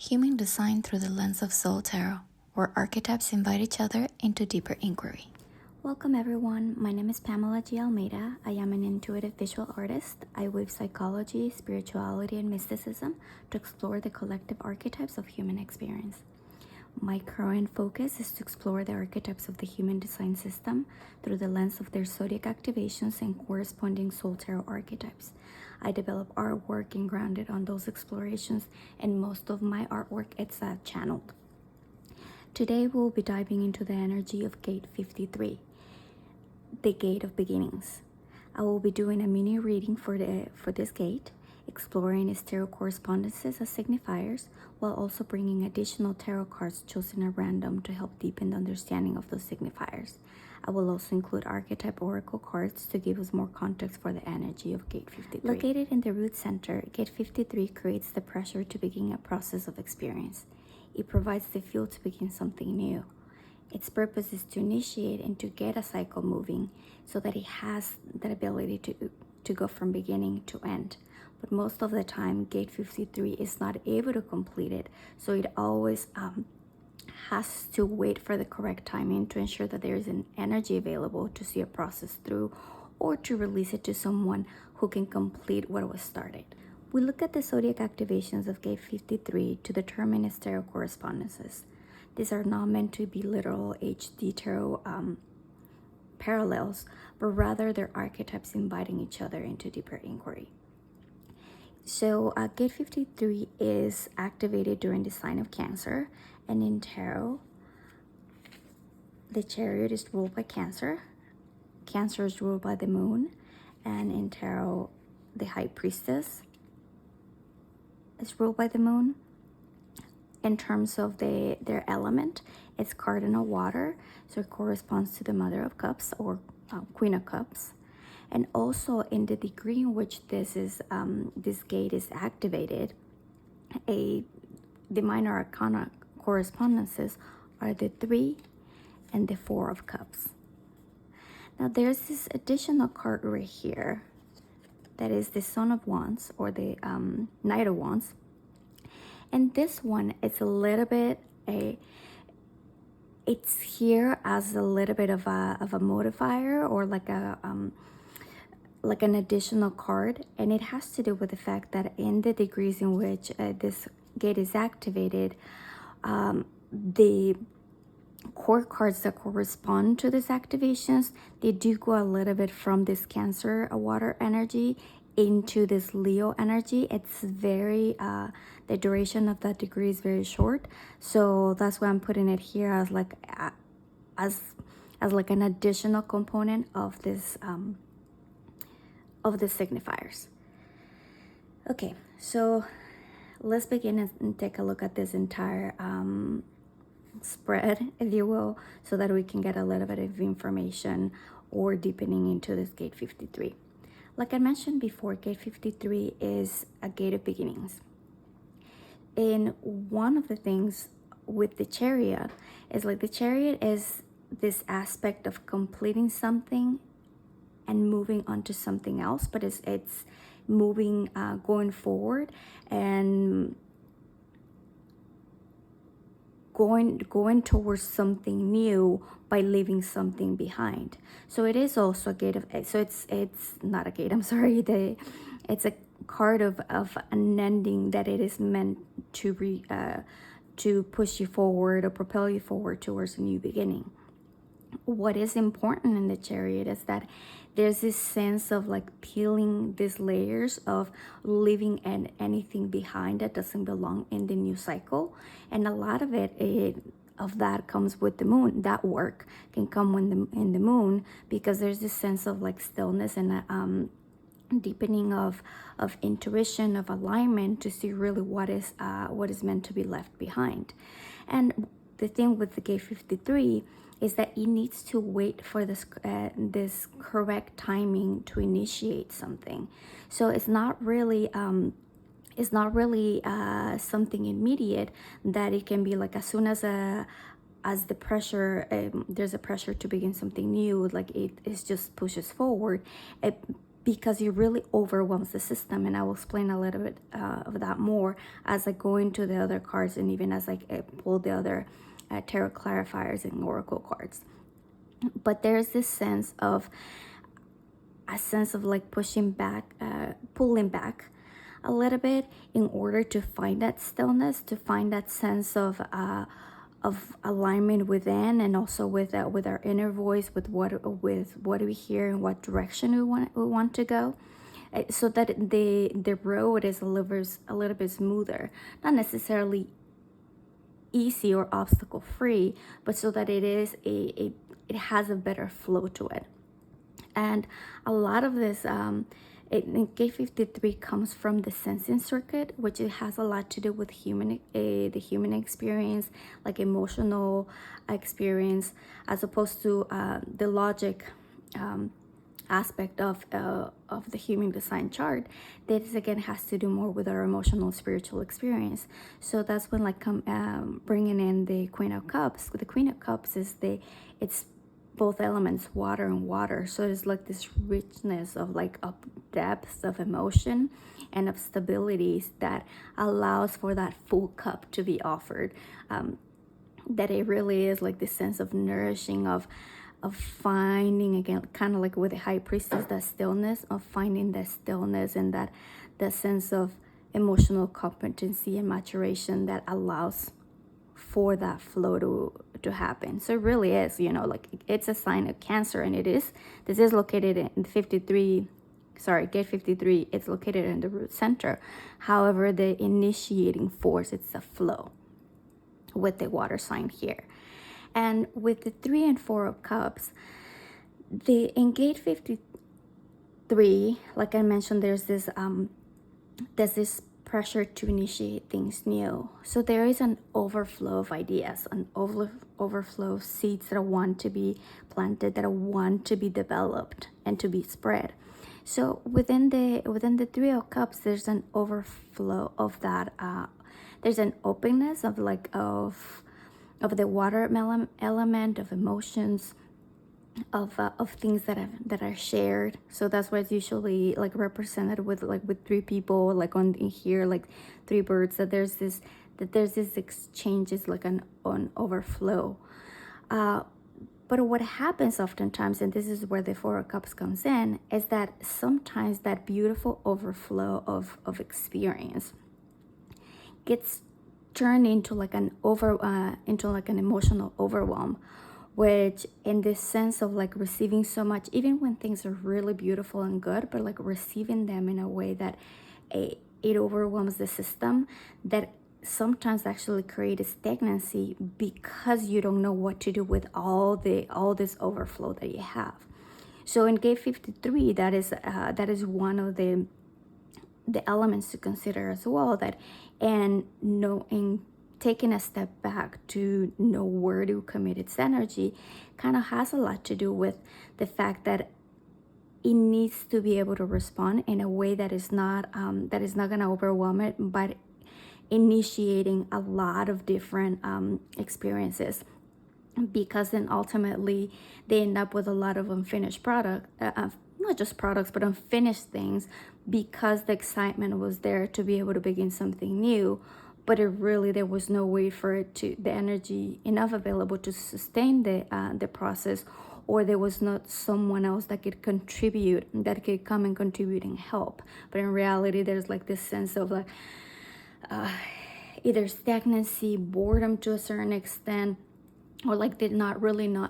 Human design through the lens of Soul Tarot, where archetypes invite each other into deeper inquiry. Welcome everyone, my name is Pamela G. Almeida. I am an intuitive visual artist. I weave psychology, spirituality, and mysticism to explore the collective archetypes of human experience. My current focus is to explore the archetypes of the human design system through the lens of their zodiac activations and corresponding soul tarot archetypes. I develop artwork and grounded on those explorations, and most of my artwork is channeled. Today we'll be diving into the energy of Gate 53, the Gate of Beginnings. I will be doing a mini reading for this gate, exploring its tarot correspondences as signifiers, while also bringing additional tarot cards chosen at random to help deepen the understanding of those signifiers. I will also include archetype oracle cards to give us more context for the energy of Gate 53. Located in the root center, Gate 53 creates the pressure to begin a process of experience. It provides the fuel to begin something new. Its purpose is to initiate and to get a cycle moving so that it has that ability to go from beginning to end. But most of the time, Gate 53 is not able to complete it, so it always has to wait for the correct timing to ensure that there is an energy available to see a process through or to release it to someone who can complete what was started. We look at the zodiac activations of Gate 53 to determine its tarot correspondences. These are not meant to be literal HD tarot parallels, but rather they're archetypes inviting each other into deeper inquiry. So Gate 53 is activated during the sign of Cancer, and in tarot, the Chariot is ruled by Cancer. Cancer is ruled by the Moon, and in tarot, the High Priestess is ruled by the Moon. In terms of their element, it's cardinal water, so it corresponds to the Mother of Cups or Queen of Cups. And also in the degree in which this gate is activated, the minor arcana correspondences are the 3 and the 4 of Cups. Now there's this additional card right here that is the Son of Wands or the Knight of Wands. And this one is a little bit it's here as a little bit of a modifier or like an additional card, and it has to do with the fact that in the degrees in which this gate is activated, the core cards that correspond to these activations, they do go a little bit from this Cancer water energy into this Leo energy. It's very the duration of that degree is very short, so that's why I'm putting it here as like an additional component of this of the signifiers. Okay, so let's begin and take a look at this entire spread, if you will, so that we can get a little bit of information or deepening into this Gate 53. Like I mentioned before, Gate 53 is a gate of beginnings. And one of the things with the Chariot is like the Chariot is this aspect of completing something and moving on to something else, but it's moving, going forward and going towards something new by leaving something behind. So it is also a gate of, so it's not a gate, I'm sorry, it's a card of an ending that it is meant to push you forward or propel you forward towards a new beginning. What is important in the Chariot is that there's this sense of like peeling these layers of leaving anything behind that doesn't belong in the new cycle, and a lot of of that comes with the Moon. That work can come in the Moon, because there's this sense of like stillness and deepening of intuition, of alignment, to see really what is meant to be left behind. And the thing with the Gate 53 is that it needs to wait for this correct timing to initiate something. So it's not really something immediate, that it can be like as soon as the pressure there's a pressure to begin something new, like it just pushes forward. because it really overwhelms the system. And I will explain a little bit of that more as I go into the other cards, and even as I pull the other tarot clarifiers and oracle cards. But there's this sense of like pushing back, pulling back a little bit in order to find that stillness, to find that sense of alignment within, and also with our inner voice, with what we hear and what direction we want to go, so that the road is a little bit smoother, not necessarily easy or obstacle free, but so that it has a better flow to it. And a lot of this K53 comes from the sensing circuit, which it has a lot to do with the human experience, like emotional experience, as opposed to the logic aspect of the human design chart. This again has to do more with our emotional, spiritual experience. So that's when like bringing in the Queen of Cups. The Queen of Cups is it's both elements, water and water. So it's like this richness of like a depth of emotion and of stability that allows for that full cup to be offered. That it really is like this sense of nourishing, of finding, again, kind of like with the High Priestess, that stillness, of finding that stillness and that sense of emotional competency and maturation that allows for that flow to happen. So it really is, like it's a sign of Cancer, and this is located in 53, gate 53, it's located in the root center. However, the initiating force, it's the flow with the water sign here. And with the 3 and 4 of Cups, in gate 53, like I mentioned, there's this pressure to initiate things new. So there is an overflow of ideas, an overflow of seeds that want to be planted, that want to be developed and to be spread. So within the 3 of Cups, there's an overflow of that. There's an openness of the water element, of emotions, of things that are shared. So that's why it's usually like represented with 3 people, like on in here, like 3 birds, that there's this exchanges, like an overflow. But what happens oftentimes, and this is where the 4 of Cups comes in, is that sometimes that beautiful overflow of experience gets turned into like an emotional overwhelm, which in this sense of like receiving so much, even when things are really beautiful and good, but like receiving them in a way that it overwhelms the system, that sometimes actually create a stagnancy because you don't know what to do with all this overflow that you have. So in gate 53, that is one of the elements to consider as well, and taking a step back to know where to commit its energy kind of has a lot to do with the fact that it needs to be able to respond in a way that is not going to overwhelm it, but initiating a lot of different experiences, because then ultimately they end up with a lot of unfinished product, not just products, but unfinished things, because the excitement was there to be able to begin something new, but there was no way for the energy enough available to sustain the process, or there was not someone else that could contribute, that could come and contribute and help. But in reality, there's like this sense of like either stagnancy, boredom to a certain extent, or like they're not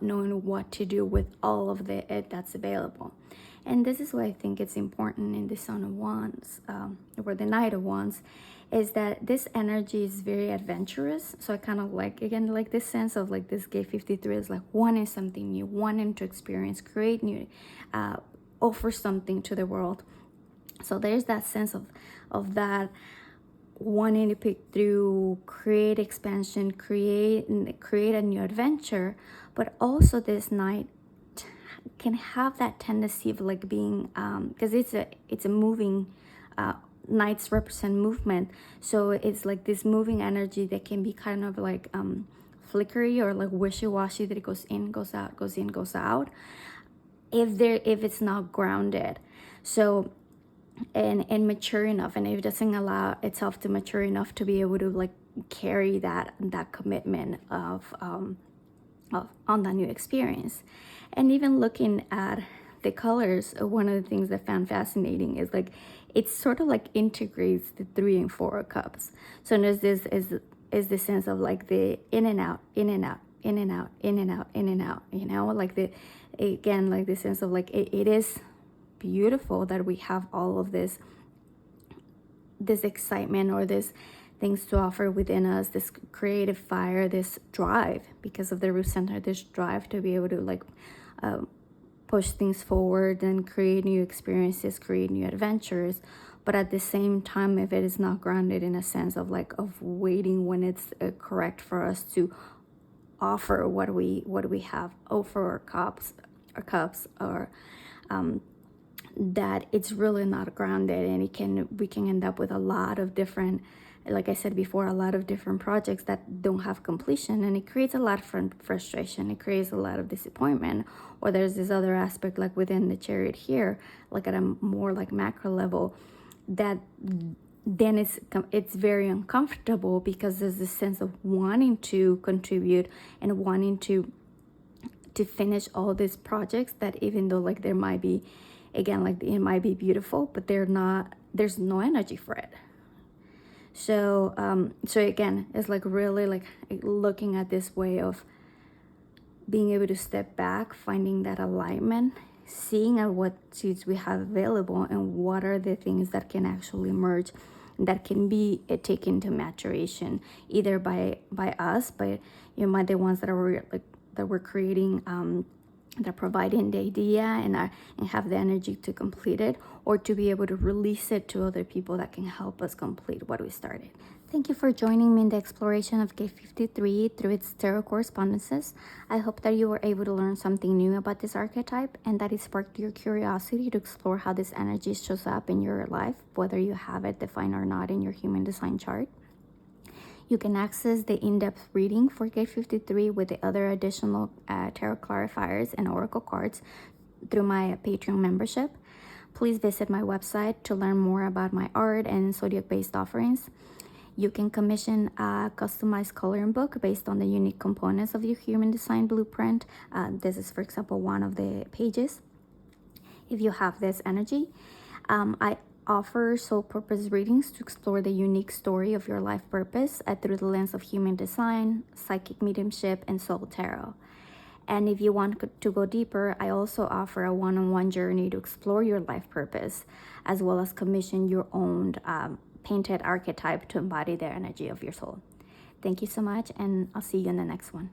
knowing what to do with all of it that's available. And this is why I think it's important in the Sun of Wands, or the Knight of Wands, is that this energy is very adventurous. So I kind of like this sense of like this gate 53 is like wanting something new, wanting to experience, create new, offer something to the world. So there's that sense of that wanting to pick through, create expansion, create a new adventure. But also this Knight can have that tendency of like being, because it's a moving, Knights represent movement, so it's like this moving energy that can be kind of like flickery or like wishy-washy, that it goes in, goes out, goes in, goes out, if it's not grounded. So, and mature enough, and it doesn't allow itself to mature enough to be able to like carry that commitment of on that new experience. And even looking at the colors, one of the things I found fascinating is like it sort of like integrates the 3 and 4 cups. So there's this is the sense of like the in and out, in and out, in and out, in and out, in and out, you know, like the, again, like the sense of like it is beautiful that we have all of this excitement or this things to offer within us, this creative fire, this drive, because of the root center, this drive to be able to like push things forward and create new experiences, create new adventures. But at the same time, if it is not grounded in a sense of like of waiting when it's correct for us to offer what we have, offer our cups, or that it's really not grounded, and we can end up with a lot of different, like I said before, a lot of different projects that don't have completion, and it creates a lot of frustration, it creates a lot of disappointment. Or there's this other aspect, like within the chariot here, like at a more like macro level, that then it's very uncomfortable because there's this sense of wanting to contribute and wanting to finish all these projects that, even though like there might be, again, like it might be beautiful, but there's no energy for it. So so again, it's like really like looking at this way of being able to step back, finding that alignment, seeing at what seeds we have available and what are the things that can actually emerge, that can be taken to maturation, either by us, by by the ones that are like that we're creating, that are providing the idea and have the energy to complete it, or to be able to release it to other people that can help us complete what we started. Thank you for joining me in the exploration of Gate 53 through its tarot correspondences. I hope that you were able to learn something new about this archetype, and that it sparked your curiosity to explore how this energy shows up in your life, whether you have it defined or not in your human design chart. You can access the in-depth reading for Gate 53 with the other additional tarot clarifiers and oracle cards through my Patreon membership. Please visit my website to learn more about my art and zodiac-based offerings. You can commission a customized coloring book based on the unique components of your human design blueprint. This is, for example, one of the pages. If you have this energy, I offer soul purpose readings to explore the unique story of your life purpose through the lens of human design, psychic mediumship, and soul tarot. And if you want to go deeper, I also offer a one-on-one journey to explore your life purpose, as well as commission your own painted archetype to embody the energy of your soul. Thank you so much, and I'll see you in the next one.